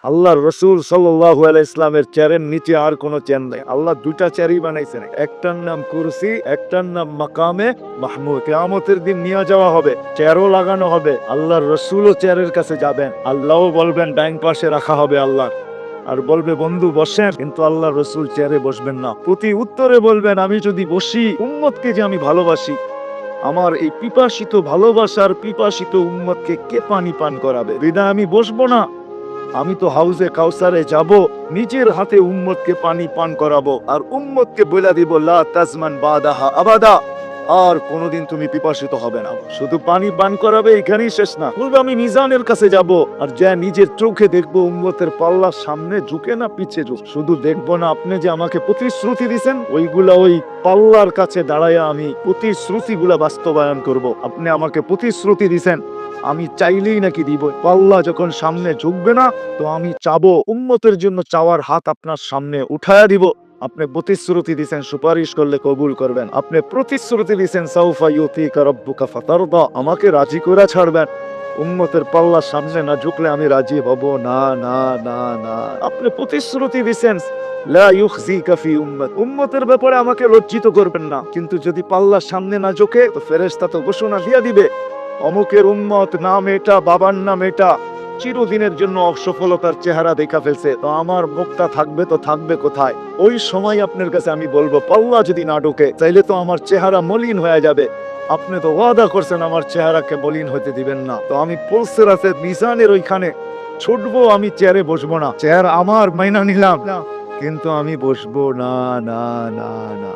আল্লাহর রাসূল সাল্লাল্লাহু আলাইহি ইসলামের চেয়ারের নিচে আর কোনো চেয়ার নাই। আল্লাহ দুইটা চেয়ারই বানাইছেন, একটার নাম কুরসি, একটার নাম মাকামে মাহমুদ। কিয়ামতের দিন নিয়ে যাওয়া হবে, চেয়ারও লাগানো হবে, আল্লাহর রাসূলও চেয়ারের কাছে যাবেন, আল্লাহও বলবেন ডাইন পাশে রাখা হবে আল্লাহ, আর বলবে বন্ধু বসেন, কিন্তু আল্লাহ রসুল চেয়ারে বসবেন না। প্রতি উত্তরে বলবেন আমি যদি বসি, উম্মতকে যে আমি ভালোবাসি, আমার এই পিপাসিত ভালোবাসার পিপাসিত উম্মতকে কে পানি পান করাবে? বিদায় আমি বসবো না। আমি তো হাউজে কাউসারে যাব, নিজের হাতে উম্মতকে পানি পান করাবো, আর উম্মতকে বলে দিব লা তাজমান বাদাহা আবাদা, আর কোনোদিন তুমি পিপাসিত হবে না। শুধু পানি পান করাবে, এখানেই শেষ না, বলবে আমি মিজানের কাছে যাব, আর যা নিজের চোখে দেখবো উম্মতের পাল্লার সামনে ঝুঁকে না পিছে ঝুঁক। শুধু দেখবো না, আপনি যে আমাকে প্রতিশ্রুতি দিয়েছেন ওইগুলা ওই পাল্লার কাছে দাঁড়াইয়া আমি প্রতিশ্রুতিগুলা বাস্তবায়ন করব। আপনি আমাকে প্রতিশ্রুতি দিয়েছেন, আমি চাইলেই নাকি দিব। পাল্লা যখন সামনে ঝুঁকবে না, তো আমি চাবো, উম্মতের জন্য চাওয়ার হাত আপনার সামনে উঠায়া দিব। আপনি প্রতিশ্রুতি দিয়েছেন সুপারিশ করলে কবুল করবেন, আপনি প্রতিশ্রুতি দিয়েছেন সাউফা ইউতিকা রাব্বুকা ফাতারদা, আমাকে রাজি করে ছাড়বেন। উম্মতের পাল্লার সামনে না ঝুঁকলে আমি রাজি হব না, না, না, না। আপনি প্রতিশ্রুতি দিয়েছেন লা ইউখজিকা ফি উম্মত, উম্মতের ব্যাপারে আমাকে লজ্জিত করবেন না, কিন্তু যদি পাল্লার সামনে না ঝুঁকে, তো ফেরেশতা তো ঘোষণা দিয়ে দিবে অমুকের উম্মত নাম এটা, বাবার নাম এটা, চিরদিনের জন্য অসফলতার চেহারা দেখা ফেলছে, তো আমার মুখটা থাকবে তো থাকবে কোথায়? ওই সময় আপনার কাছে আমি বলবো পাল্লা যদি না ঢোকে, তাইলে তো আমার চেহারা মলিন হয়ে যাবে। আপনি তো ওয়াদা করছেন আমার চেহারাকে মলিন হতে দিবেন না, তো আমি পুলসিরাতের মিজানের ওইখানে ছুটবো, আমি চেয়ারে বসবো না। চেয়ার আমার মাইনা নিলাম, কিন্তু আমি বসবো না, না, না, না।